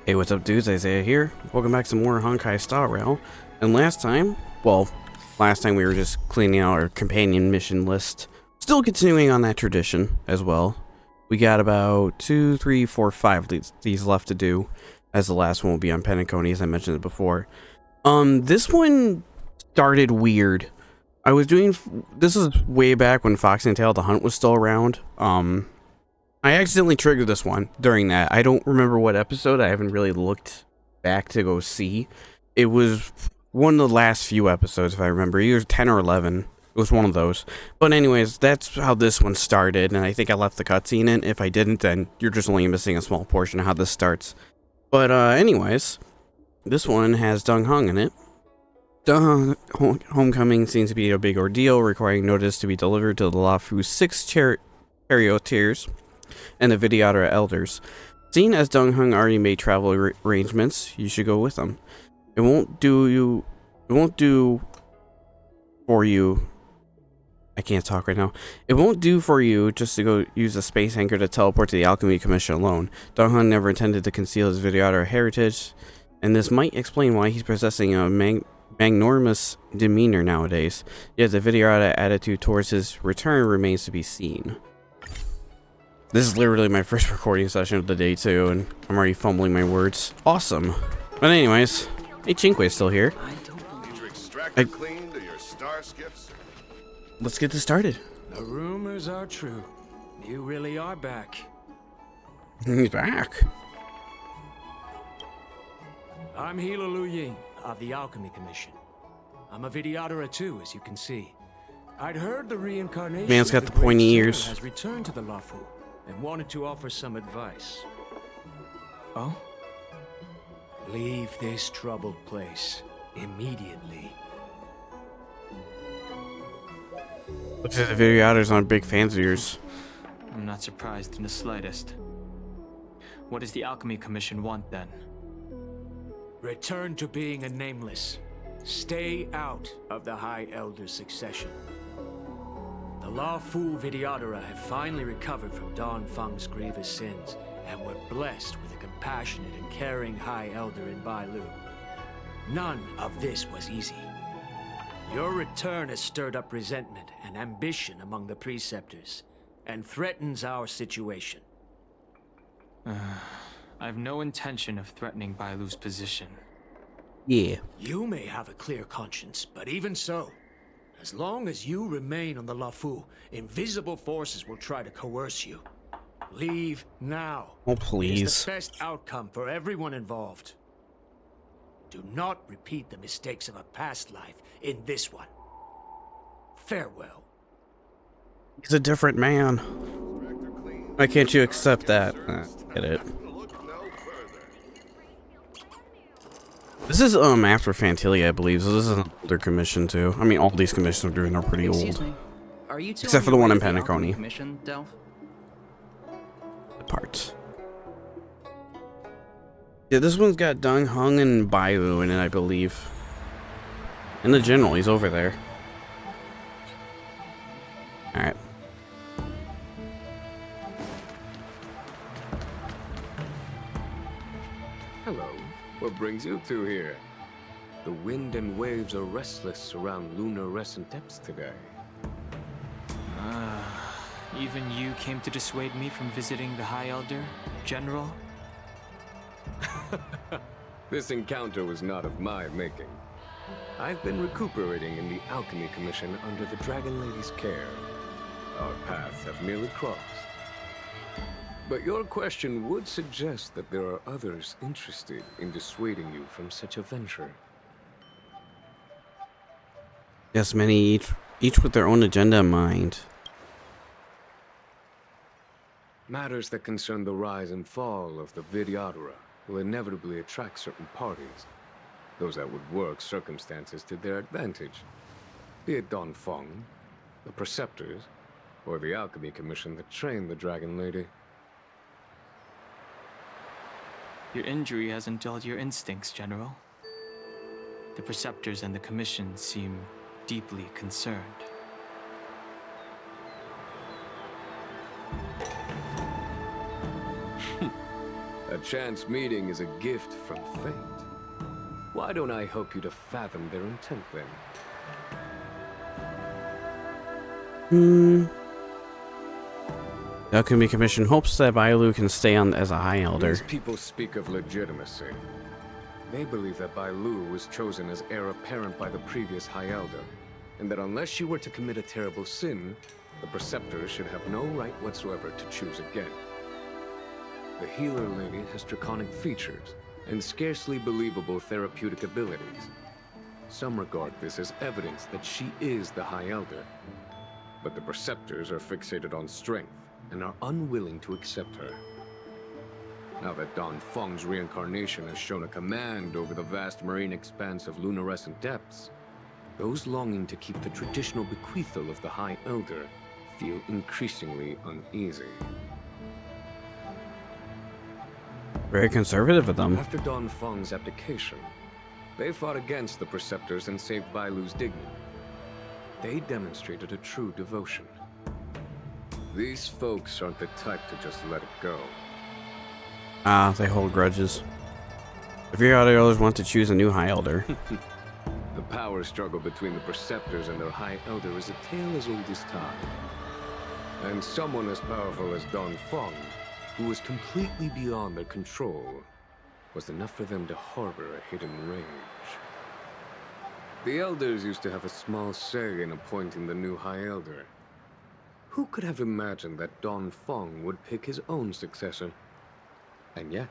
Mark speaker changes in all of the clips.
Speaker 1: Hey, what's up, dudes? Isaiah here. Welcome back to more Honkai Star Rail. And last time we were just cleaning out our companion mission list. Still continuing on that tradition as well. We got about 2, 3, 4, 5 these left to do, as the last one will be on Penacony, as I mentioned it before. This one started weird. This is way back when Fox and Tail the Hunt was still around. I accidentally triggered this one during that. I don't remember what episode. I haven't really looked back to go see. It was one of the last few episodes, if I remember. Either 10 or 11. It was one of those. But anyways, that's how this one started, and I think I left the cutscene in. If I didn't, then you're just only missing a small portion of how this starts. But anyways, this one has Dan Heng in it. Dan Heng homecoming seems to be a big ordeal, requiring notice to be delivered to the Loufu 6 charioteers and the Vidyadhara elders. Seeing as Dan Heng already made travel arrangements, you should go with them. It won't do for you. I can't talk right now. It won't do for you just to go use a space anchor to teleport to the Alchemy Commission alone. Dan Heng never intended to conceal his Vidyadhara heritage, and this might explain why he's possessing a magnanimous demeanor nowadays. Yet the Vidyadhara attitude towards his return remains to be seen. This is literally my first recording session of the day too, and I'm already fumbling my words. Awesome. But anyways, hey, Chinque's still here. Let's get this started.
Speaker 2: The rumors are true. You really are back.
Speaker 1: He's back.
Speaker 2: I'm Lu Ying of the Alchemy Commission. I'm a Vidyadhara too, as you can see. I'd heard the reincarnation
Speaker 1: Man's got
Speaker 2: of
Speaker 1: the
Speaker 2: Great
Speaker 1: pointy
Speaker 2: Soul
Speaker 1: ears.
Speaker 2: has returned to the Loufu and wanted to offer some advice. Oh? Leave this troubled place immediately.
Speaker 1: Looks like the Vidyadhara's not big fans of yours.
Speaker 3: I'm not surprised in the slightest. What does the Alchemy Commission want then?
Speaker 2: Return to being a nameless. Stay out of the High Elder's succession. The Loufu Vidyadhara have finally recovered from Dan Feng's grievous sins, and were blessed with a compassionate and caring High Elder in Bailu. None of this was easy. Your return has stirred up resentment and ambition among the preceptors, and threatens our situation.
Speaker 3: I have no intention of threatening Bailu's position.
Speaker 1: Yeah.
Speaker 2: You may have a clear conscience, but even so, as long as you remain on the Loufu, invisible forces will try to coerce you. Leave now.
Speaker 1: Oh,
Speaker 2: It is
Speaker 1: please.
Speaker 2: the best outcome for everyone involved. Do not repeat the mistakes of a past life in this one. Farewell.
Speaker 1: He's a different man. Why can't you accept that? Get it. This is after Fantilia, I believe, so this is an older commission too. I mean, all these commissions we're doing are pretty
Speaker 4: Excuse
Speaker 1: old.
Speaker 4: me. Are you two
Speaker 1: Except
Speaker 4: on
Speaker 1: for the
Speaker 4: your
Speaker 1: one
Speaker 4: way
Speaker 1: in
Speaker 4: to the Alchemy
Speaker 1: Penacony.
Speaker 4: Commission, Delph?
Speaker 1: The parts. Yeah, this one's got Dan Heng and Bailu in it, I believe. And the general, he's over there. Alright.
Speaker 5: Hello. What brings you two here? The wind and waves are restless around lunarescent depths today.
Speaker 3: Even you came to dissuade me from visiting the High Elder, General?
Speaker 5: This encounter was not of my making. I've been recuperating in the Alchemy Commission under the Dragon Lady's care. Our paths have merely crossed. But your question would suggest that there are others interested in dissuading you from such a venture.
Speaker 1: Yes, many each with their own agenda in mind.
Speaker 5: Matters that concern the rise and fall of the Vidyadhara will inevitably attract certain parties. Those that would work circumstances to their advantage. Be it Dan Feng, the Preceptors, or the Alchemy Commission that trained the Dragon Lady.
Speaker 3: Your injury hasn't dulled your instincts, General. The Preceptors and the Commission seem deeply concerned.
Speaker 5: A chance meeting is a gift from fate. Why don't I help you to fathom their intent then?
Speaker 1: The Alchemy Commission hopes that Bailu can stay on as a High Elder.
Speaker 5: These people speak of legitimacy. They believe that Bailu was chosen as heir apparent by the previous High Elder, and that unless she were to commit a terrible sin, the Preceptors should have no right whatsoever to choose again. The healer lady has draconic features and scarcely believable therapeutic abilities. Some regard this as evidence that she is the High Elder, but the Preceptors are fixated on strength and are unwilling to accept her. Now that Dan Feng's reincarnation has shown a command over the vast marine expanse of lunarescent depths, those longing to keep the traditional bequeathal of the High Elder feel increasingly uneasy.
Speaker 1: Very conservative of them.
Speaker 5: After Dan Feng's abdication, they fought against the Preceptors and saved Bailu's dignity. They demonstrated a true devotion. These folks aren't the type to just let it go.
Speaker 1: Ah, they hold grudges. If your other elders want to choose a new High Elder.
Speaker 5: The power struggle between the Preceptors and their High Elder is a tale as old as time. And someone as powerful as Dan Feng, who was completely beyond their control, was enough for them to harbor a hidden rage. The Elders used to have a small say in appointing the new High Elder. Who could have imagined that Dan Feng would pick his own successor? And yet,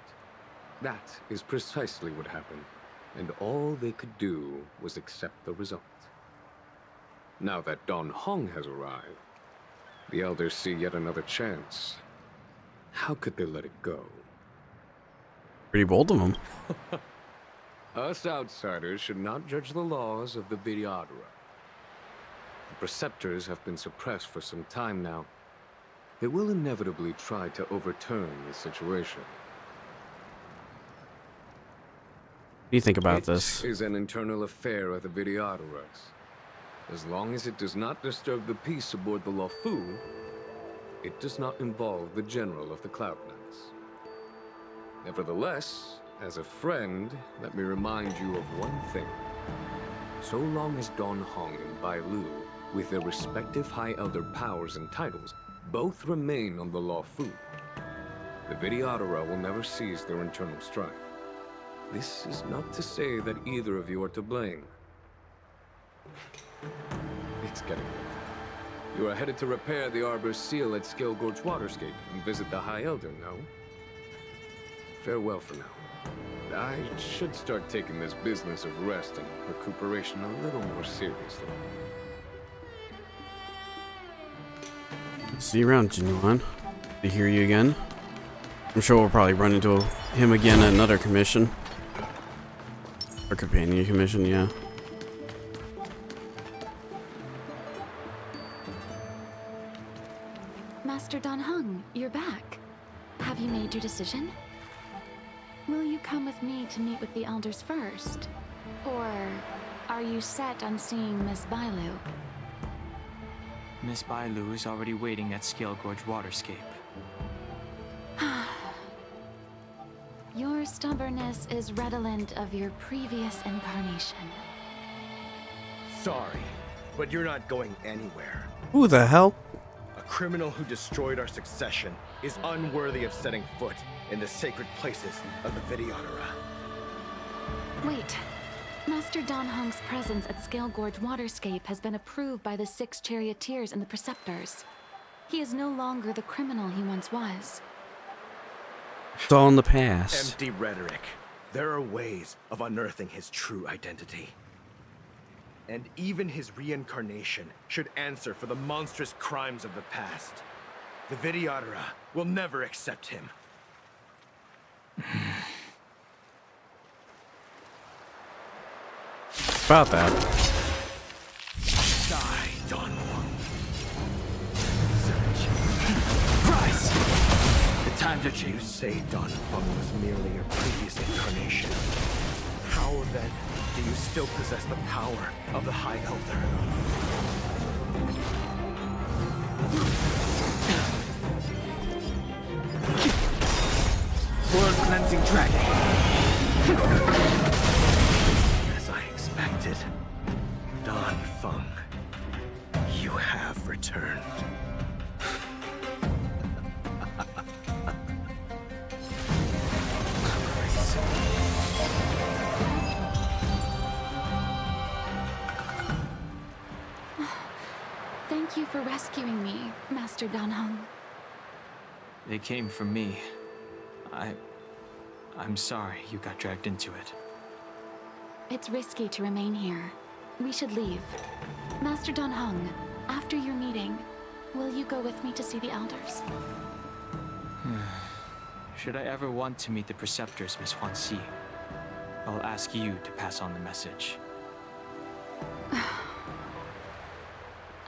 Speaker 5: that is precisely what happened, and all they could do was accept the result. Now that Dan Heng has arrived, the Elders see yet another chance. How could they let it go?
Speaker 1: Pretty bold of them.
Speaker 5: Us outsiders should not judge the laws of the Vidyadhara. The Preceptors have been suppressed for some time now. They will inevitably try to overturn the situation.
Speaker 1: What do you think about this?
Speaker 5: It is an internal affair of the Vidyadharas. As long as it does not disturb the peace aboard the Loufu, it does not involve the General of the Cloud Knights. Nevertheless, as a friend, let me remind you of one thing. So long as Dan Heng and Bailu, with their respective High Elder powers and titles, both remain on the Loufu, the Vidyadhara will never cease their internal strife. This is not to say that either of you are to blame. It's getting late. You are headed to repair the Arbor's seal at Scale Gorge Waterscape and visit the High Elder, no? Farewell for now. I should start taking this business of rest and recuperation a little more seriously.
Speaker 1: See you around, Genuine. To hear you again. I'm sure we'll probably run into him again at another commission. Or companion commission, yeah.
Speaker 4: Master Dan Heng, you're back. Have you made your decision? Will you come with me to meet with the elders first? Or are you set on seeing Miss Bailu?
Speaker 3: Miss Bailu is already waiting at Scale Gorge Waterscape.
Speaker 4: Your stubbornness is redolent of your previous incarnation.
Speaker 6: Sorry, but you're not going anywhere.
Speaker 1: Who the hell?
Speaker 6: A criminal who destroyed our succession is unworthy of setting foot in the sacred places of the Vidyadhara.
Speaker 4: Wait. Master Dan Heng's presence at Scale Gorge Waterscape has been approved by the 6 charioteers and the Preceptors. He is no longer the criminal he once was.
Speaker 1: It's all in the past.
Speaker 6: Empty rhetoric. There are ways of unearthing his true identity. And even his reincarnation should answer for the monstrous crimes of the past. The Vidyadhara will never accept him.
Speaker 1: About that.
Speaker 6: Die, Dan Heng. Rise! The times are changed. You say Dan Heng was merely a previous incarnation. How then do you still possess the power of the High Elder?
Speaker 3: World
Speaker 6: rising dragon. As I expected, Dan Heng, you have returned.
Speaker 4: Thank you for rescuing me, Master Dan Heng.
Speaker 3: They came for me. I'm sorry you got dragged into it.
Speaker 4: It's risky to remain here. We should leave. Master Dan Heng, after your meeting, will you go with me to see the elders?
Speaker 3: Should I ever want to meet the preceptors, Miss Huanxi, I'll ask you to pass on the message.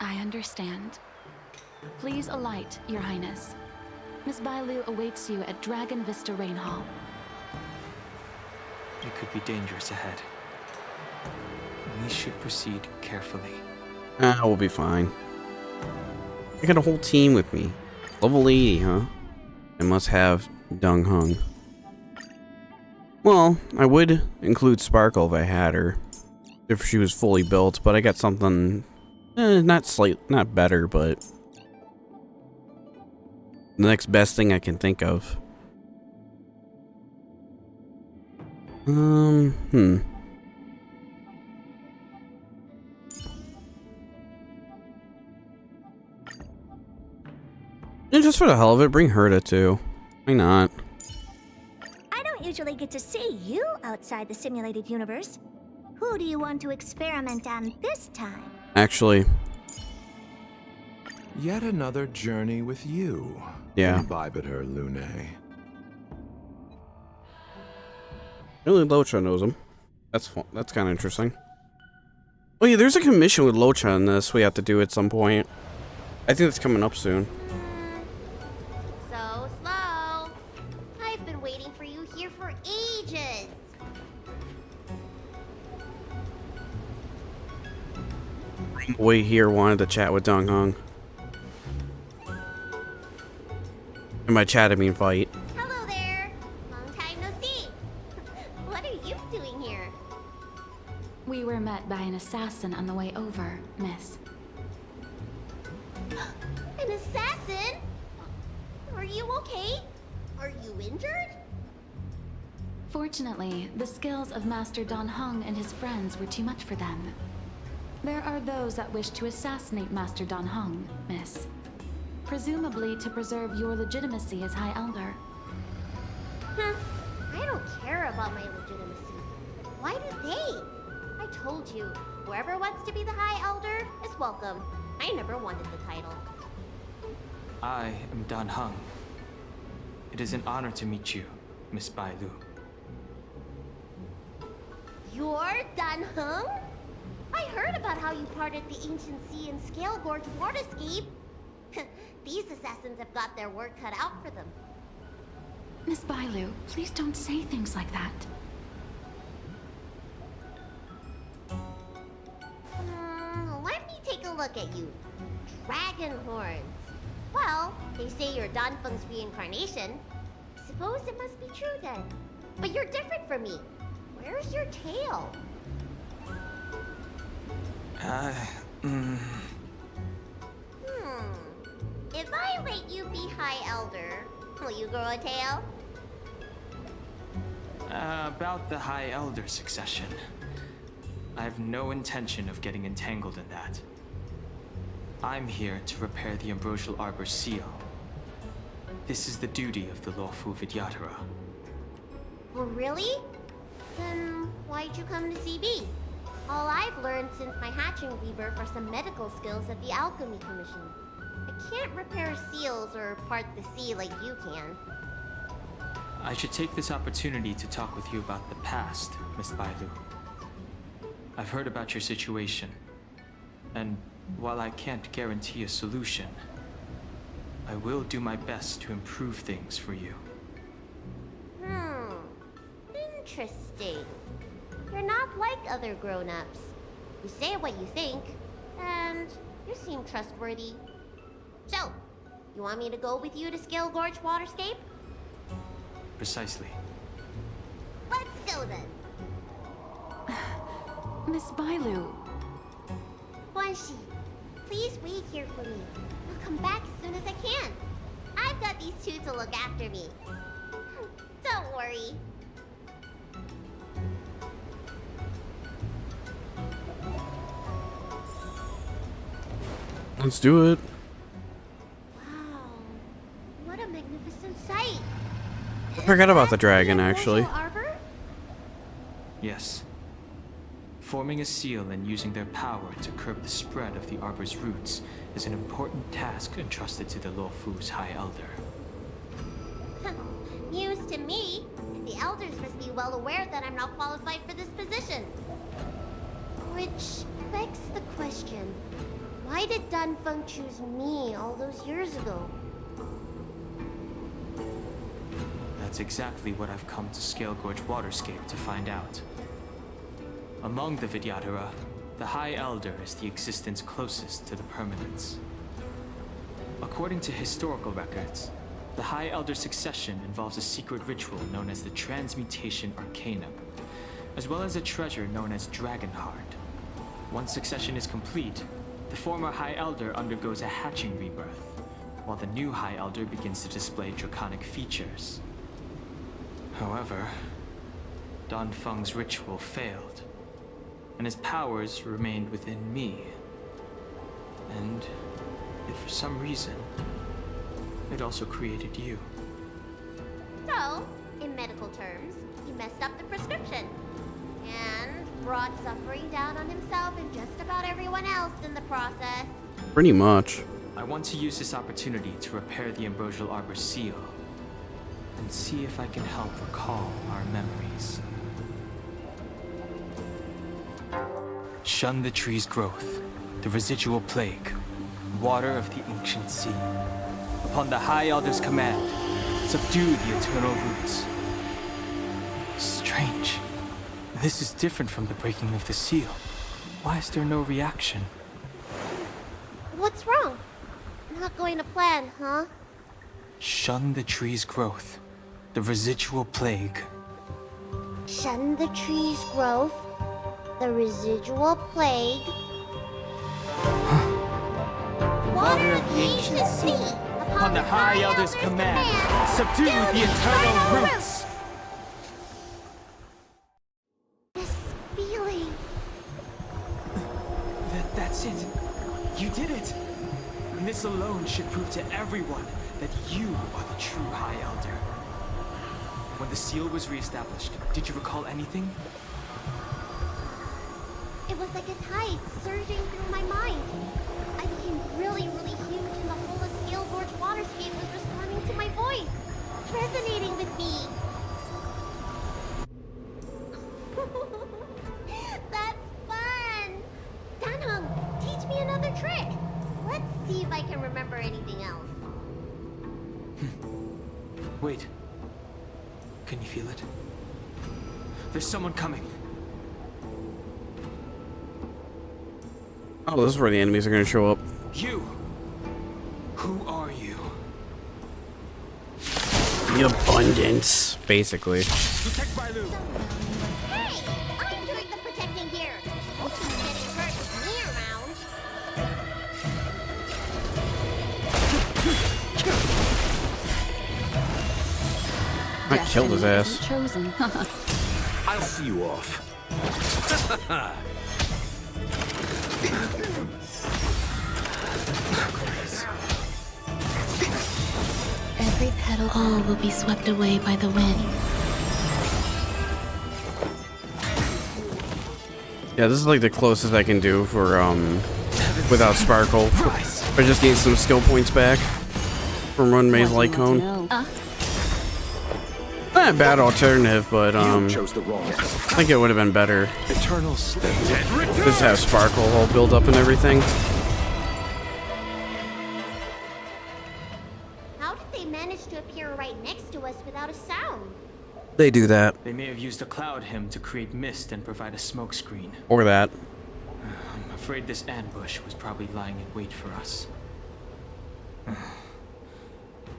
Speaker 4: I understand. Please alight, Your Highness. Miss Bailu awaits you at Dragon Vista Rain Hall.
Speaker 3: It could be dangerous ahead. We should proceed carefully.
Speaker 1: We'll be fine. I got a whole team with me. Level 80, huh? I must have Dan Heng. Well, I would include Sparkle if I had her. If she was fully built, but I got something... not better, but... the next best thing I can think of. And just for the hell of it, bring Herta too. Why not?
Speaker 7: I don't usually get to see you outside the simulated universe. Who do you want to experiment on this time?
Speaker 1: Actually,
Speaker 8: Yet another journey with you.
Speaker 1: yeah.
Speaker 8: Imbibitor, lunae.
Speaker 1: Really, Locha knows him. That's fun. That's kind of interesting. Oh yeah, there's a commission with Locha in this we have to do at some point. I think it's coming up soon.
Speaker 9: So slow. I've been waiting for you here for ages.
Speaker 1: Wait here wanted to chat with Dan Heng. And by chat I mean fight.
Speaker 9: Hello there. Long time no see. What are you doing here?
Speaker 4: We were met by an assassin on the way over, miss.
Speaker 9: An assassin? Are you okay? Are you injured?
Speaker 4: Fortunately, the skills of Master Dan Heng and his friends were too much for them. There are those that wish to assassinate Master Dan Heng, miss. Presumably to preserve your legitimacy as High Elder.
Speaker 9: Huh. I don't care about my legitimacy. Why do they? I told you, whoever wants to be the High Elder is welcome. I never wanted the title.
Speaker 3: I am Dan Heng. It is an honor to meet you, Miss Bailu.
Speaker 9: You're Dan Heng? I heard about how you parted the ancient sea and Scale Gorge waterscape. These assassins have got their work cut out for them.
Speaker 4: Miss Bailu, please don't say things like that.
Speaker 9: Let me take a look at you. Dragon horns. Well, they say you're Dan Feng's reincarnation. Suppose it must be true then. But you're different from me. Where's your tail? If I let you be High Elder, will you grow a tail?
Speaker 3: About the High Elder succession. I have no intention of getting entangled in that. I'm here to repair the Ambrosail Arbor seal. This is the duty of the Loufu Vidyadhara.
Speaker 9: Oh, really? Then why'd you come to CB? All I've learned since my hatching rebirth are some medical skills at the Alchemy Commission. I can't repair seals or part the sea like you can.
Speaker 3: I should take this opportunity to talk with you about the past, Miss Bailu. I've heard about your situation, and while I can't guarantee a solution, I will do my best to improve things for you.
Speaker 9: Interesting. You're not like other grown-ups. You say what you think, and you seem trustworthy. So, you want me to go with you to Scale Gorge Waterscape?
Speaker 3: Precisely.
Speaker 9: go then.
Speaker 4: Miss Bailu.
Speaker 9: Guanxi, please wait here for me. I'll come back as soon as I can. I've got these two to look after me. Don't worry.
Speaker 1: Let's do it.
Speaker 9: Wow, what a magnificent sight.
Speaker 1: I forgot about the
Speaker 9: Is that
Speaker 1: dragon, actually.
Speaker 9: Ambrosail Arbor?
Speaker 3: Yes. Forming a seal and using their power to curb the spread of the Arbor's roots is an important task entrusted to the Loufu's High Elder.
Speaker 9: News to me. The elders must be well aware that I'm not qualified for this position. Which begs the question, why did Dan Heng choose me all those years ago?
Speaker 3: That's exactly what I've come to Scale Gorge Waterscape to find out. Among the Vidyadhara, the High Elder is the existence closest to the permanence. According to historical records, the High Elder succession involves a secret ritual known as the Transmutation Arcanum, as well as a treasure known as Dragon Heart. Once succession is complete, the former High Elder undergoes a hatching rebirth, while the new High Elder begins to display draconic features. However, Dan Heng's ritual failed, and his powers remained within me. And if for some reason, it also created you.
Speaker 9: So, in medical terms, he messed up the prescription. And brought suffering down on himself and just about everyone else in the process.
Speaker 1: Pretty much.
Speaker 3: I want to use this opportunity to repair the Ambrosail Arbor seal, and see if I can help recall our memories. Shun the tree's growth, the residual plague, water of the ancient sea. Upon the High Elder's command, subdue the eternal roots. Strange. This is different from the breaking of the seal. Why is there no reaction?
Speaker 9: What's wrong? Not going to plan, huh?
Speaker 3: Shun the tree's growth, the residual plague.
Speaker 9: Shun the tree's growth, the residual plague. Water of the ancient sea.
Speaker 3: Upon the High Elder's command, subdue the eternal roots.
Speaker 9: This feeling.
Speaker 3: That's it. You did it. And this alone should prove to everyone that you are the true High Elder. When the seal was reestablished, did you recall anything?
Speaker 9: It was like a tide surging through my mind. I became really huge and the whole of Scale Gorge Waterscape was responding to my voice, resonating with me. That's fun! Dan Heng, teach me another trick. Let's see if I can remember anything else.
Speaker 3: Wait. Can you feel it? There's someone coming.
Speaker 1: Oh, this is where the enemies are going to show up.
Speaker 3: You! Who are you?
Speaker 1: The abundance, basically.
Speaker 3: Protect Bailu!
Speaker 9: Hey! I'm doing the protecting here! You keep getting hurt with me around.
Speaker 1: I killed his ass.
Speaker 4: Chosen.
Speaker 5: I'll see you off.
Speaker 10: Every petal all will be swept away by the wind.
Speaker 1: Yeah, this is like the closest I can do for, without Sparkle. I just gained some skill points back from Run Maze Light Cone. Not a bad alternative, but,
Speaker 5: Chose the wrong
Speaker 1: I think it would have been better.
Speaker 3: Eternal state.
Speaker 1: Just have Sparkle all build up and everything.
Speaker 9: How did they manage to appear right next to us without a sound?
Speaker 1: They do that.
Speaker 3: They may have used a cloud hymn to create mist and provide a smoke screen.
Speaker 1: Or that.
Speaker 3: I'm afraid this ambush was probably lying in wait for us.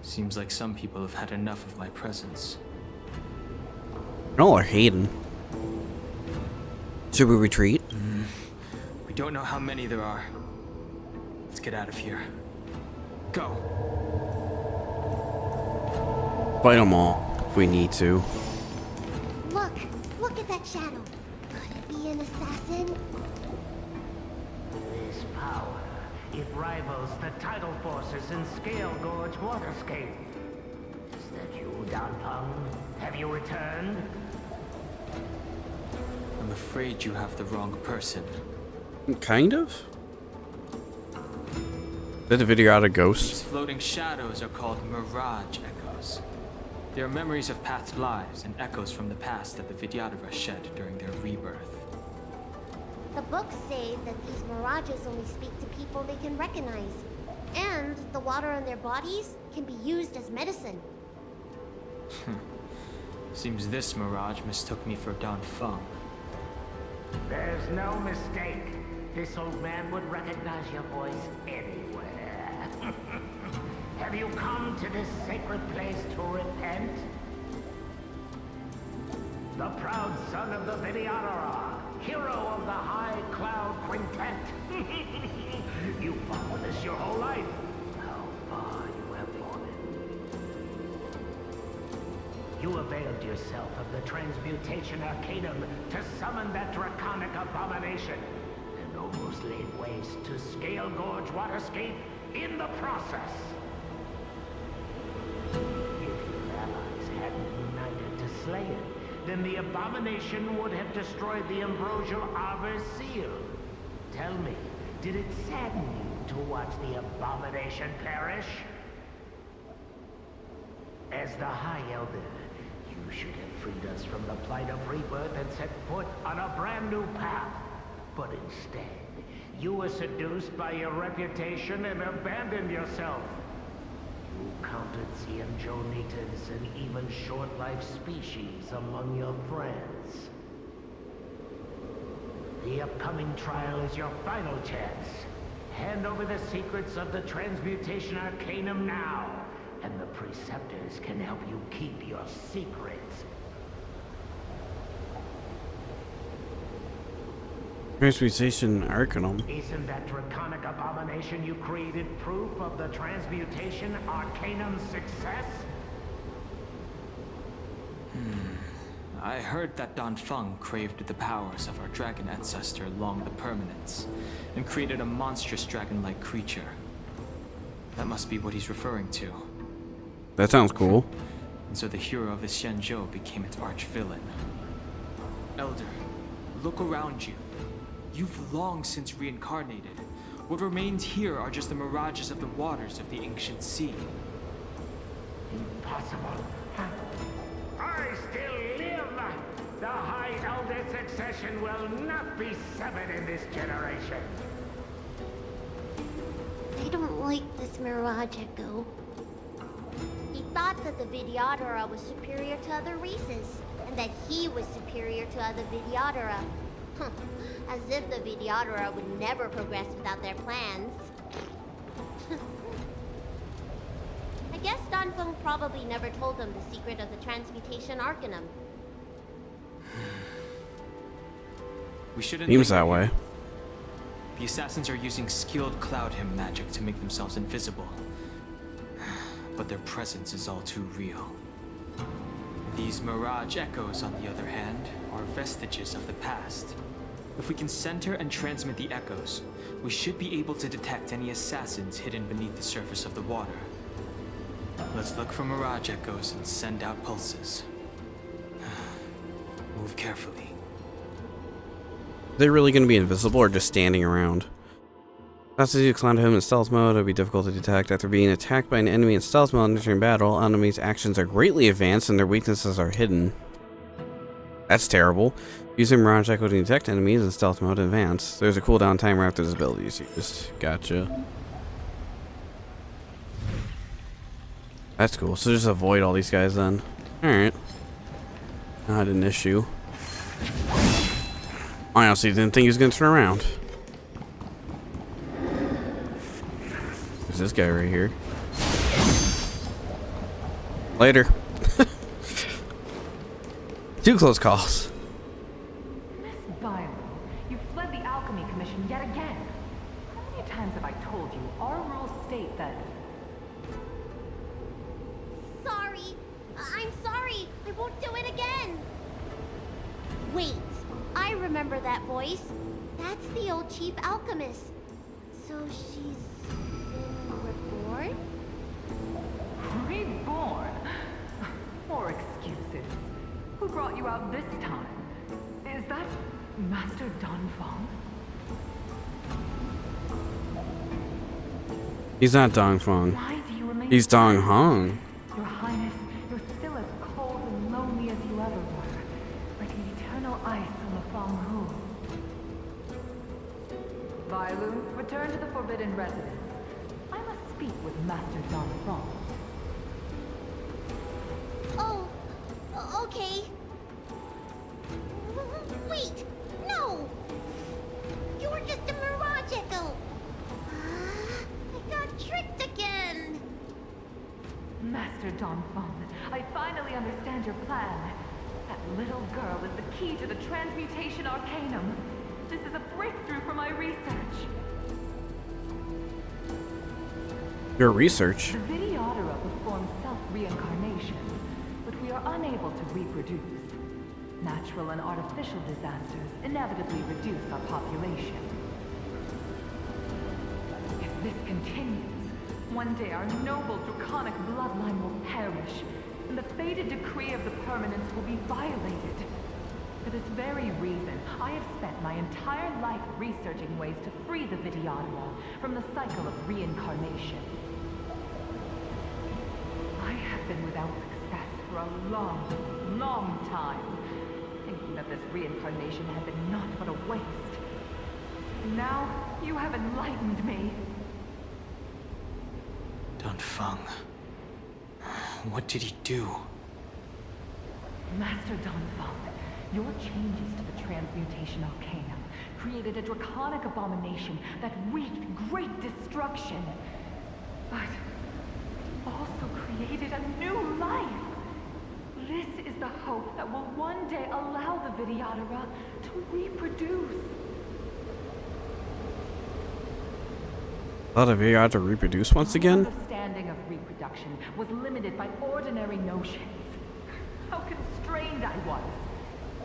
Speaker 3: Seems like some people have had enough of my presence.
Speaker 1: Y'all are hating. Should we retreat?
Speaker 3: We don't know how many there are. Let's get out of here. Go.
Speaker 1: Fight them all if we need to.
Speaker 9: Look at that shadow. Could it be an assassin?
Speaker 11: This power, it rivals the tidal forces in Scale Gorge Waterscape. Is that you, Dan Heng? Have you returned?
Speaker 3: I'm afraid you have the wrong person.
Speaker 1: Kind of? Is that the Vidyadhara
Speaker 3: These
Speaker 1: ghosts?
Speaker 3: floating shadows are called mirage echoes. They are memories of past lives and echoes from the past that the Vidyadhara shed during their rebirth.
Speaker 9: The books say that these mirages only speak to people they can recognize. And the water on their bodies can be used as medicine.
Speaker 3: Seems this mirage mistook me for Dan Feng.
Speaker 11: There's no mistake. This old man would recognize your voice anywhere. Have you come to this sacred place to repent? The proud son of the Vidyadhara, hero of the High Cloud Quintet. You fought with us your whole life. How far you have fallen. You availed yourself of the Transmutation Arcanum to summon that draconic abomination, and almost laid waste to Scale Gorge Waterscape in the process. If your allies hadn't united to slay it, then the abomination would have destroyed the Ambrosail Arbor's seal. Tell me, did it sadden you to watch the abomination perish? As the High Elder, you should have freed us from the plight of rebirth and set foot on a brand new path. But instead, you were seduced by your reputation and abandoned yourself. You counted Xianzhou-Nitas and even short-life species among your friends. The upcoming trial is your final chance. Hand over the secrets of the Transmutation Arcanum now, and the Preceptors can help you keep your secrets.
Speaker 1: Transmutation Arcanum.
Speaker 11: Isn't that draconic abomination you created proof of the Transmutation Arcanum's success?
Speaker 3: I heard that Dan Feng craved the powers of our dragon ancestor Long the Permanence, and created a monstrous dragon-like creature. That must be what he's referring to.
Speaker 1: That sounds cool.
Speaker 3: And so the hero of the Xianzhou became its arch-villain. Elder, look around you. You've long since reincarnated. What remains here are just the mirages of the waters of the ancient sea.
Speaker 11: Impossible. I still live! The High Elder succession will not be severed in this generation.
Speaker 9: I don't like this mirage echo. He thought that the Vidyadhara was superior to other races, and that he was superior to other Vidyadhara. As if the Vidyadhara would never progress without their plans. I guess Dan Feng probably never told them the secret of the Transmutation Arcanum.
Speaker 3: We shouldn't.
Speaker 1: Seems that way.
Speaker 3: The assassins are using skilled cloud hymn magic to make themselves invisible. But their presence is all too real. These mirage echoes, on the other hand, are vestiges of the past. If we can center and transmit the echoes, we should be able to detect any assassins hidden beneath the surface of the water. Let's look for mirage echoes and send out pulses. Move carefully.
Speaker 1: Are they really going to be invisible or just standing around? As you climb to him in stealth mode, it will be difficult to detect. After being attacked by an enemy in stealth mode during battle, enemies' actions are greatly advanced and their weaknesses are hidden. That's terrible. Using Mirage Echo to detect enemies in stealth mode in advance. There's a cooldown timer after this ability is used. Gotcha. That's cool. So just avoid all these guys then. Alright. Not an issue. I honestly didn't think he was going to turn around. There's this guy right here. Too close calls.
Speaker 12: Miss Bailu, you fled the Alchemy Commission yet again. How many times have I told you our rules state that...
Speaker 9: Sorry. I'm sorry. I won't do it again. Wait. I remember that voice. That's the old chief alchemist. So she's been reborn?
Speaker 12: Reborn? More excuses. Who brought you out this time? Is that Master Dan Heng?
Speaker 1: He's not Dan Heng.
Speaker 12: Why do you remain...
Speaker 1: He's Dan Heng.
Speaker 12: Your Highness, you're still as cold and lonely as you ever were. Like the eternal ice on the Fanghu. Bailu, return to the Forbidden Residence. I must speak with Master Dan Heng.
Speaker 9: Oh, okay. Wait, no! You were just a mirage echo. I got tricked again.
Speaker 12: Master Dan Heng, I finally understand your plan. That little girl is the key to the transmutation arcanum. This is a breakthrough for my research.
Speaker 1: Your research?
Speaker 12: The Vidyadhara performs self-reincarnation, but we are unable to reproduce. Natural and artificial disasters inevitably reduce our population. If this continues, one day our noble draconic bloodline will perish, and the fated decree of the permanence will be violated. For this very reason, I have spent my entire life researching ways to free the Vidyadhara from the cycle of reincarnation. I have been without success for a long, long time, thinking that this reincarnation had been naught but a waste. Now, you have enlightened me.
Speaker 3: Dan Heng. What did he do?
Speaker 12: Master Dan Heng, your changes to the transmutation arcanum created a draconic abomination that wreaked great destruction. But it also created a new life. This is the hope that will one day allow the Vidyadhara to reproduce.
Speaker 1: Allow the Vidyadhara to reproduce once again?
Speaker 12: My understanding of reproduction was limited by ordinary notions. How constrained I was.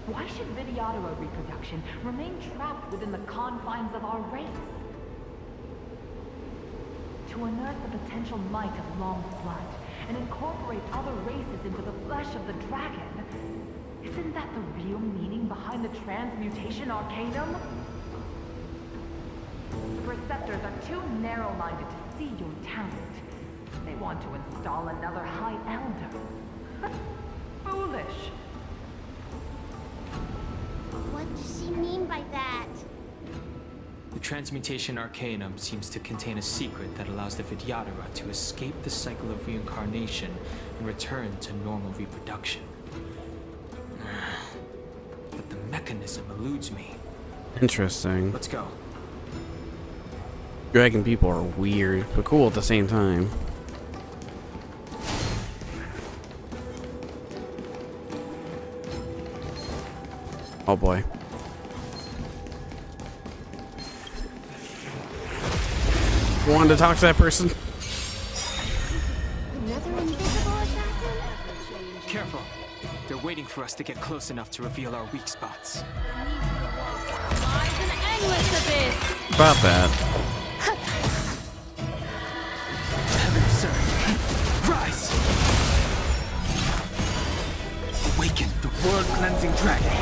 Speaker 12: Why should Vidyadhara reproduction remain trapped within the confines of our race? To unearth the potential might of long blood and incorporate other races into the flesh of the dragon. Isn't that the real meaning behind the transmutation arcanum? The Preceptors are too narrow-minded to see your talent. They want to install another High Elder. Foolish.
Speaker 9: What does she mean by that?
Speaker 3: The transmutation arcanum seems to contain a secret that allows the Vidyadhara to escape the cycle of reincarnation and return to normal reproduction. But the mechanism eludes me.
Speaker 1: Interesting.
Speaker 3: Let's go.
Speaker 1: Dragon people are weird, but cool at the same time. Oh boy. Wanted to talk to that person.
Speaker 9: Another invisible assassin?
Speaker 3: Careful. They're waiting for us to get close enough to reveal our weak spots.
Speaker 13: Lies an endless abyss.
Speaker 1: About that.
Speaker 3: Heaven, sir. Rise! Awaken the world-cleansing dragon.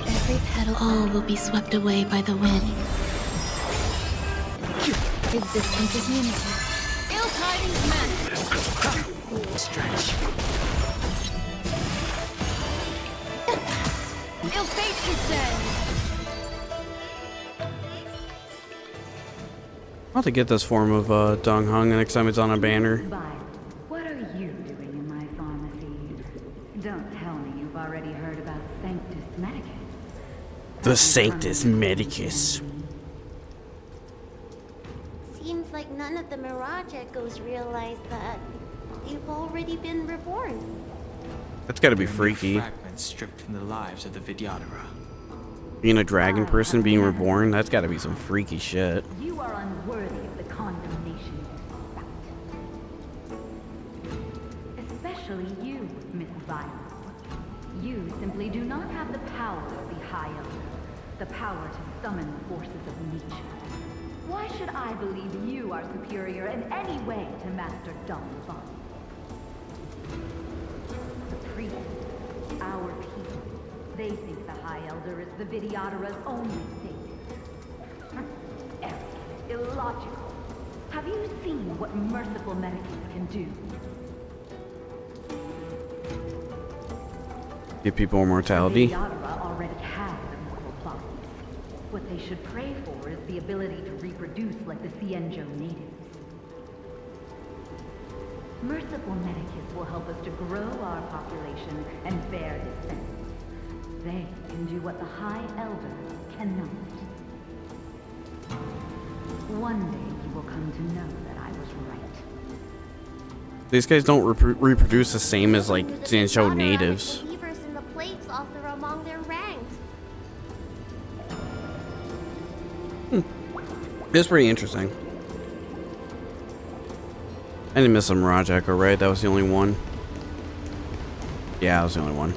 Speaker 10: Every petal, all will be swept away by the wind. Existence is unity.
Speaker 13: Ill tidings meant.
Speaker 3: Stretch.
Speaker 13: Ill fate descends.
Speaker 1: I'll have to get this form of Dan Heng next time it's on a banner.
Speaker 14: What are you doing in my pharmacy? Don't tell me you've already heard about Sanctus Medicus.
Speaker 1: The Sanctus Medicus.
Speaker 9: Seems like none of the Mirage Echoes realize that they've already been reborn.
Speaker 1: That's gotta be
Speaker 3: Mere
Speaker 1: freaky.
Speaker 3: Fragments stripped from the lives of the Vidyadhara.
Speaker 1: Being a dragon person, being reborn, that's gotta be some freaky shit.
Speaker 14: You are unworthy of the condemnation you expect. Especially you, Miss Bailu. You simply do not have the power of the High Elder, the power to summon the forces of nature. Why should I believe you are superior in any way to Master Dan Heng? The priests, our people, they think the High Elder is the Vidyadhara's only savior. Arrogant, illogical. Have you seen what merciful medicines can do?
Speaker 1: Give people immortality.
Speaker 14: The Vidyadhara already have immortal bodies. What they should pray for is the ability to reproduce like the Cienjo natives. Merciful medicines will help us to grow our population and bear descendants. They can do what the High Elder cannot. One day you will come to know that I was right.
Speaker 1: These guys don't reproduce the same as like Cienjo natives.
Speaker 9: Believers in the plagues author among their ranks.
Speaker 1: It's pretty interesting. I didn't miss some Mirage Echo, right? That was the only one. Yeah, that was the only one.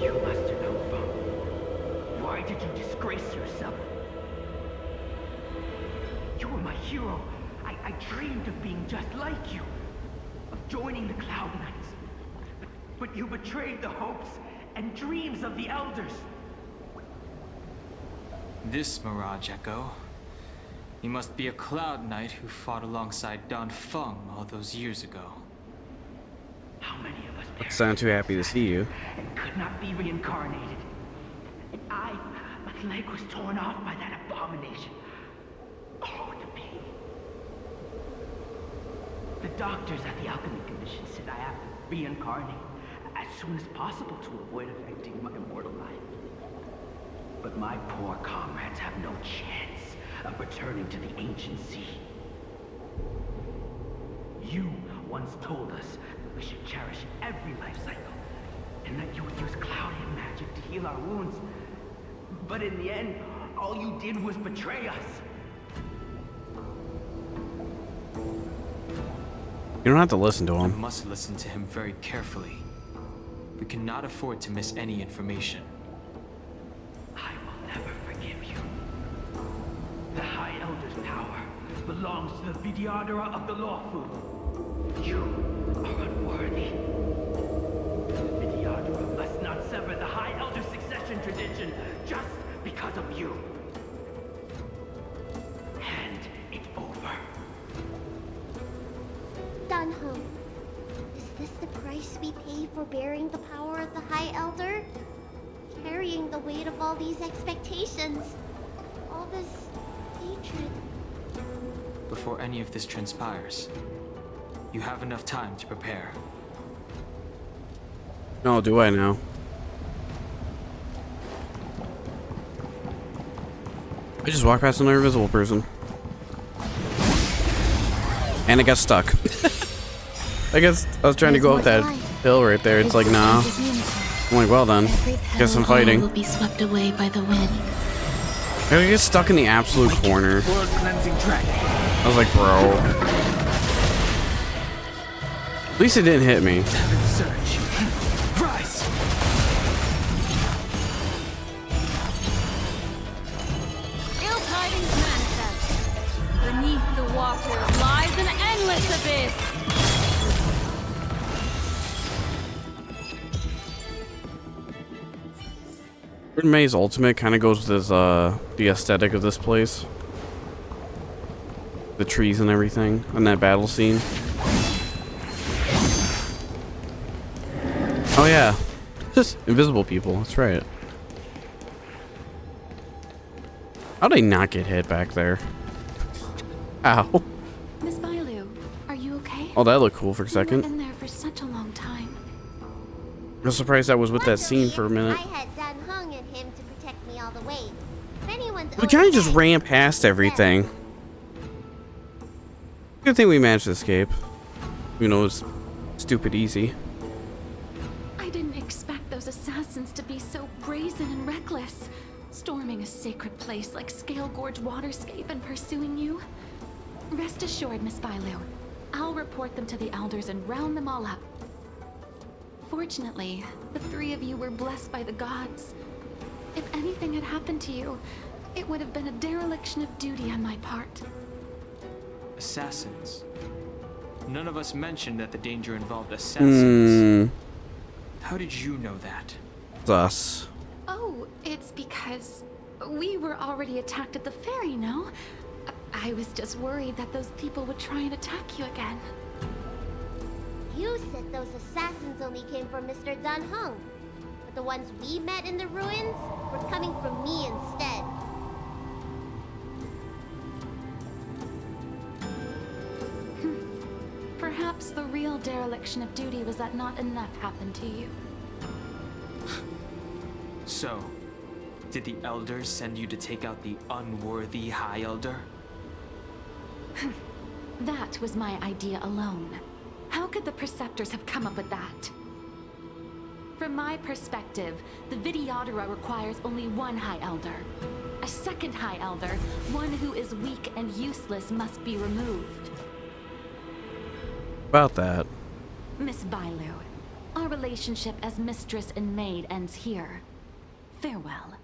Speaker 11: You must know, Bum. Why did you disgrace yourself? You were my hero. I dreamed of being just like you. Of joining the Cloud Knights. But you betrayed the hopes and dreams of the Elders.
Speaker 3: This Mirage Echo. He must be a Cloud Knight who fought alongside Dan Heng all those years ago.
Speaker 11: How many of us
Speaker 1: I sound too happy to see you.
Speaker 11: and could not be reincarnated? And my leg was torn off by that abomination. Oh, the pain. The doctors at the Alchemy Commission said I have to reincarnate as soon as possible to avoid affecting my immortal life. But my poor comrades have no chance of returning to the ancient sea. You once told us we should cherish every life cycle, and that you would use cloudy magic to heal our wounds. But in the end, all you did was betray us.
Speaker 1: You don't have to listen to
Speaker 3: I
Speaker 1: him.
Speaker 3: must listen to him very carefully. We cannot afford to miss any information.
Speaker 11: I will never forgive you. The High Elder's power belongs to the Vidyadhara of the Loufu. You are unworthy. The Vidyadhara must not sever the High Elder's succession tradition just because of you. Hand it over.
Speaker 9: Dan Heng, is this the price we pay for bearing the power of the High Elder? Carrying the weight of all these expectations. All this hatred.
Speaker 3: Before any of this transpires, you have enough time to prepare.
Speaker 1: No, do I now? I just walked past another invisible person. And I got stuck. I guess I was trying to go up that hill right there. It's like, nah. I'm like, well then. Guess I'm fighting.
Speaker 10: Will be swept away by the wind.
Speaker 1: I get stuck in the absolute corner. I was like, bro. At least it didn't hit me.
Speaker 13: Ill tidings manifest. Beneath the water lies an endless abyss.
Speaker 1: May's ultimate kind of goes with his, the aesthetic of this place. The trees and everything on that battle scene. Oh yeah, just invisible people, that's right. How'd I not get hit back there? Ow.
Speaker 4: Miss Bailu, are you okay?
Speaker 1: Oh, that looked cool for a
Speaker 4: You've
Speaker 1: second.
Speaker 4: been there for such a long time.
Speaker 1: I'm surprised I was with that scene for a minute.
Speaker 9: I had Dan Heng and him to protect me all the way. If anyone's
Speaker 1: We kind of just ran past everything. Good thing we managed to escape. You know, it was stupid easy.
Speaker 4: I didn't expect those assassins to be so brazen and reckless, storming a sacred place like Scale Gorge Waterscape and pursuing you. Rest assured, Miss Bailu, I'll report them to the elders and round them all up. Fortunately, the three of you were blessed by the gods. If anything had happened to you, it would have been a dereliction of duty on my part.
Speaker 3: Assassins? None of us mentioned that the danger involved assassins. How did you know that?
Speaker 1: Us.
Speaker 4: Oh, it's because we were already attacked at the ferry, no? I was just worried that those people would try and attack you again.
Speaker 9: You said those assassins only came from Mr. Dan Heng, but the ones we met in the ruins were coming from me instead.
Speaker 4: Perhaps the real dereliction of duty was that not enough happened to you.
Speaker 3: So, did the elders send you to take out the unworthy High Elder?
Speaker 4: That was my idea alone. How could the Preceptors have come up with that? From my perspective, the Vidyadhara requires only one High Elder. A second High Elder, one who is weak and useless, must be removed.
Speaker 1: About that.
Speaker 4: Miss Bailu, our relationship as mistress and maid ends here. Farewell.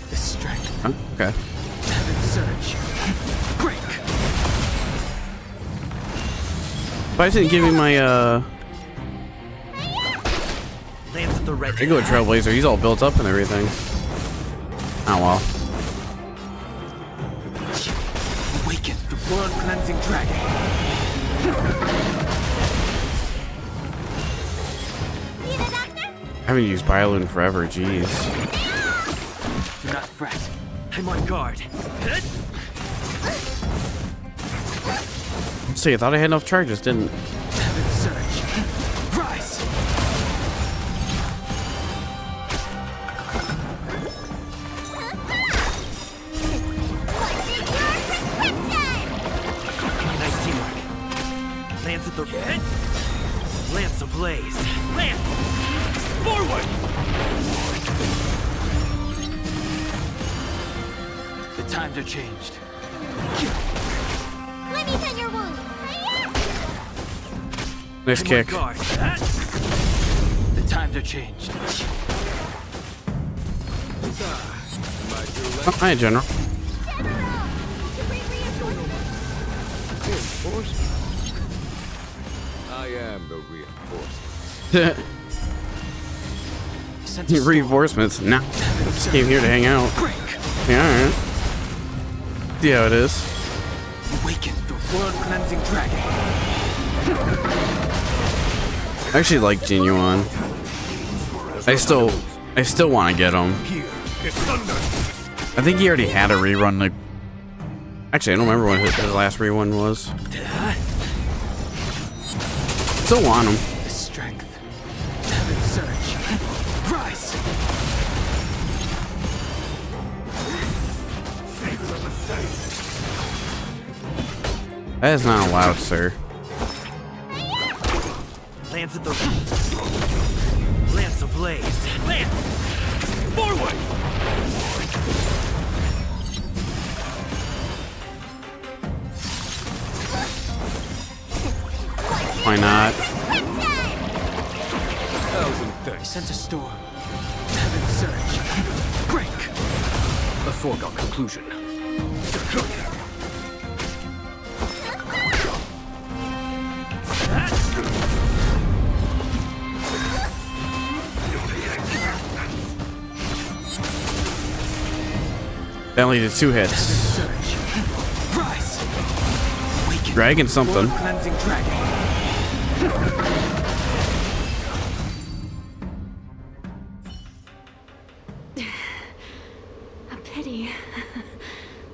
Speaker 3: The strength.
Speaker 1: Huh? Okay.
Speaker 3: Surge. Break.
Speaker 1: But I didn't give me my
Speaker 6: Lands at the red.
Speaker 1: There you go, Trailblazer. He's all built up and everything. Oh well.
Speaker 3: Awaken the blood cleansing dragon.
Speaker 1: I haven't used Bailu in forever, jeez.
Speaker 3: Do not fret.
Speaker 6: I'm on guard.
Speaker 1: See, I thought I had enough charges, didn't.
Speaker 3: Surge. Rise.
Speaker 6: Nice teamwork. Lands at the red. Lance ablaze. Lance! Forward!
Speaker 3: The times are changed.
Speaker 9: Let me tend your wounds.
Speaker 1: Nice kick.
Speaker 3: The times are changed.
Speaker 1: Oh, hi, General.
Speaker 5: Reinforcement? I am the reinforcement.
Speaker 1: Reinforcements. Nah. Just came here to hang out. Yeah, alright. See how it is.
Speaker 3: Awaken the blood cleansing dragon.
Speaker 1: I actually like Genuine. I still want to get him. I think he already had a rerun. Like, actually, I don't remember when his last rerun was. Still want him.
Speaker 3: The strength. Surge. Rise.
Speaker 1: That is not allowed, sir.
Speaker 6: Lance at the Lance ablaze. Lance! Forward!
Speaker 1: Why not?
Speaker 3: I sense a storm. Surge. Break.
Speaker 5: A foregone conclusion.
Speaker 1: That only did 2 hits. Dragon something.
Speaker 3: Cleansing dragon.
Speaker 4: A pity.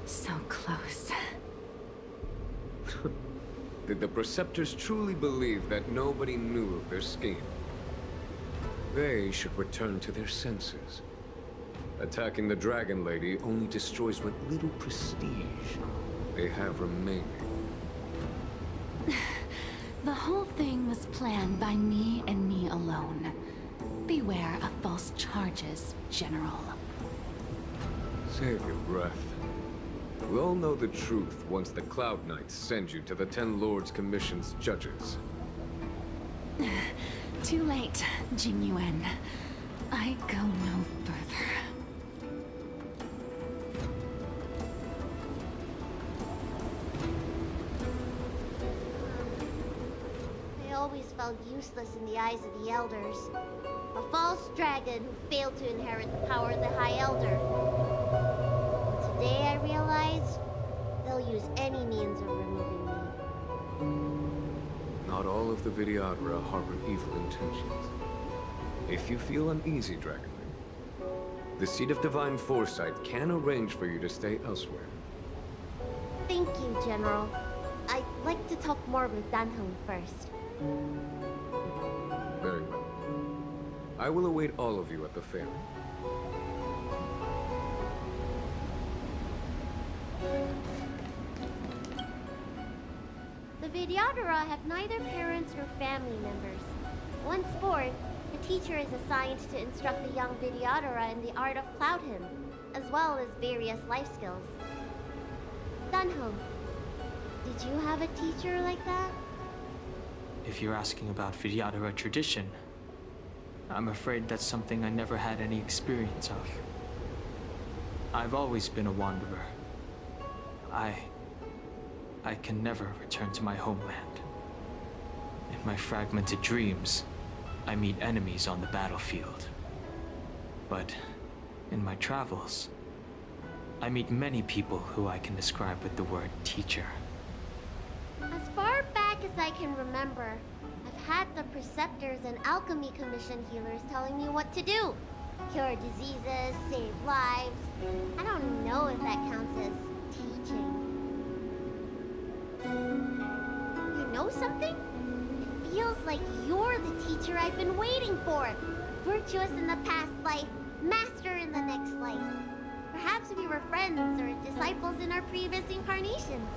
Speaker 4: So close.
Speaker 5: Did the Preceptors truly believe that nobody knew of their scheme, they should return to their senses. Attacking the Dragon Lady only destroys what little prestige they have remaining.
Speaker 4: The whole thing was planned by me and me alone. Beware of false charges, General.
Speaker 5: Save your breath. We all know the truth once the Cloud Knights send you to the Ten Lords Commission's judges.
Speaker 4: Too late, Jing Yuan. I go no further.
Speaker 9: I always felt useless in the eyes of the Elders. A false dragon who failed to inherit the power of the High Elder. And today I realize they'll use any means of removing me.
Speaker 5: Not all of the Vidyadhara harbor evil intentions. If you feel uneasy, Dragonling, the Seat of Divine Foresight can arrange for you to stay elsewhere.
Speaker 9: Thank you, General. I'd like to talk more with Dan Heng first.
Speaker 5: Very well. I will await all of you at the ferry.
Speaker 9: The Vidyadhara have neither parents nor family members. Once born, a teacher is assigned to instruct the young Vidyadhara in the art of Cloud Hymn, as well as various life skills. Dan Heng, did you have a teacher like that?
Speaker 3: If you're asking about Vidyadhara tradition, I'm afraid that's something I never had any experience of. I've always been a wanderer. I can never return to my homeland. In my fragmented dreams, I meet enemies on the battlefield. But in my travels, I meet many people who I can describe with the word teacher.
Speaker 9: As far back as I can remember, I've had the Preceptors and Alchemy Commission healers telling me what to do. Cure diseases, save lives. I don't know if that counts as teaching. You know something? It feels like you're the teacher I've been waiting for. Virtuous in the past life, master in the next life. Perhaps we were friends or disciples in our previous incarnations.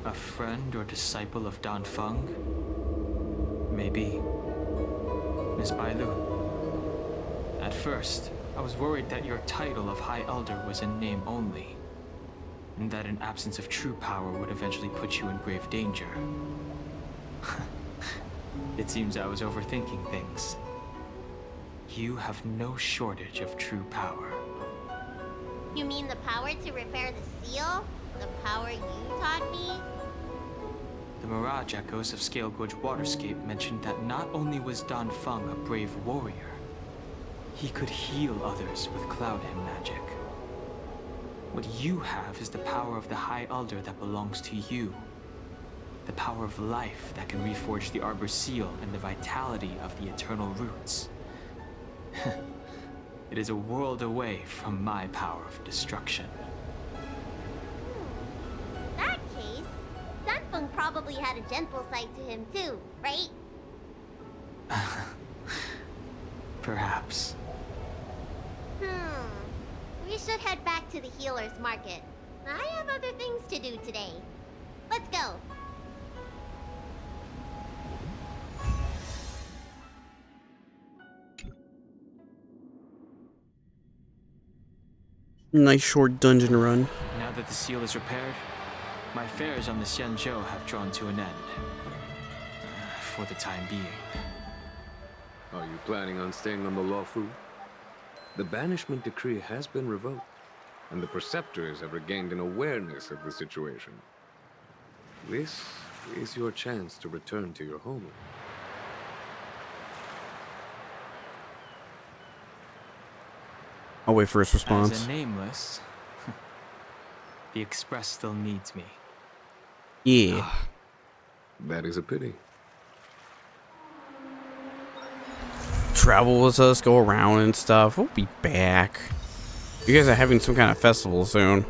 Speaker 3: A friend or disciple of Dan Feng? Maybe. Miss Bailu. At first, I was worried that your title of High Elder was in name only, and that an absence of true power would eventually put you in grave danger. It seems I was overthinking things. You have no shortage of true power.
Speaker 9: You mean the power to repair the seal? The power you taught me?
Speaker 3: The Mirage Echoes of Scale Gorge Waterscape mentioned that not only was Dan Feng a brave warrior, he could heal others with Cloud Hymn magic. What you have is the power of the High Elder that belongs to you. The power of life that can reforge the Arbor seal and the vitality of the eternal roots. It is a world away from my power of destruction.
Speaker 9: In that case, Dan Feng probably had a gentle side to him too, right?
Speaker 3: Perhaps.
Speaker 9: We should head back to the healer's market. I have other things to do today. Let's go.
Speaker 1: Nice short dungeon run.
Speaker 3: Now that the seal is repaired, my affairs on the Xianzhou have drawn to an end. For the time being.
Speaker 5: Are you planning on staying on the Loufu? The banishment decree has been revoked, and the Preceptors have regained an awareness of the situation. This is your chance to return to your homeland.
Speaker 1: I'll wait for his response.
Speaker 3: As a nameless, the Express still needs me.
Speaker 1: Yeah.
Speaker 5: That is a pity.
Speaker 1: Travel with us, go around and stuff. We'll be back. You guys are having some kind of festival soon.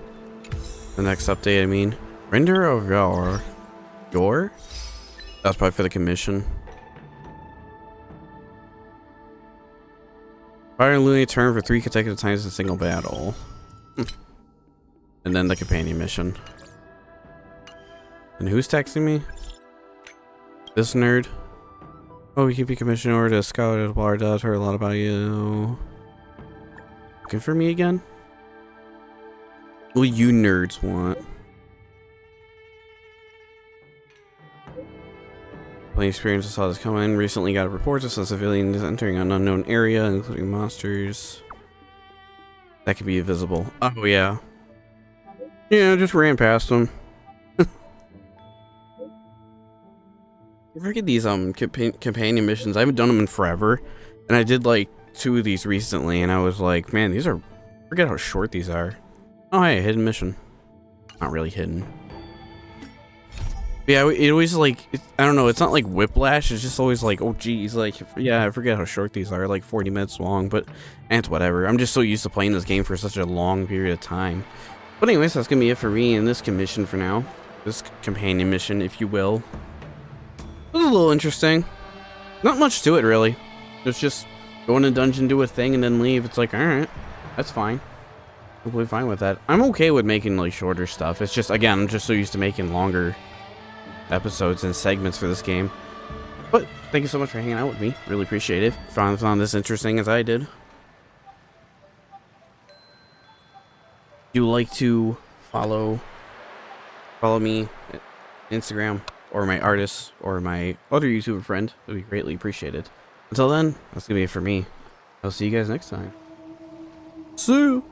Speaker 1: The next update, I mean. Render of Yar. Sure. That's probably for the commission. Fire lunae turn for 3 consecutive times in a single battle. And then the companion mission. And who's texting me? This nerd. Oh, we keep you commissioned over to scout at bar. Does heard a lot about you. Looking for me again? What do you nerds want? Plenty experience saw this coming. Recently got reports of some civilians entering an unknown area, including monsters that can be invisible. Oh yeah. Yeah, just ran past them. I forget these companion missions. I haven't done them in forever, and I did like 2 of these recently, and I was like, man, these are, forget how short these are. Oh hey, hidden mission. Not really hidden. Yeah, it always like, I don't know, it's not like Whiplash, it's just always like, oh geez, like, yeah, I forget how short these are, like 40 minutes long, but it's whatever. I'm just so used to playing this game for such a long period of time. But anyways, that's gonna be it for me in this commission for now. This companion mission, if you will. It was a little interesting. Not much to it, really. It's just go in a dungeon, do a thing, and then leave. It's like, alright, that's fine. Completely fine with that. I'm okay with making, like, shorter stuff. It's just, again, I'm just so used to making longer episodes and segments for this game. But thank you so much for hanging out with me. Really appreciate it. Found this interesting as I did. If you like to follow me at Instagram, or my artists, or my other YouTuber friend, it would be greatly appreciated. Until then, that's gonna be it for me. I'll see you guys next time. See you.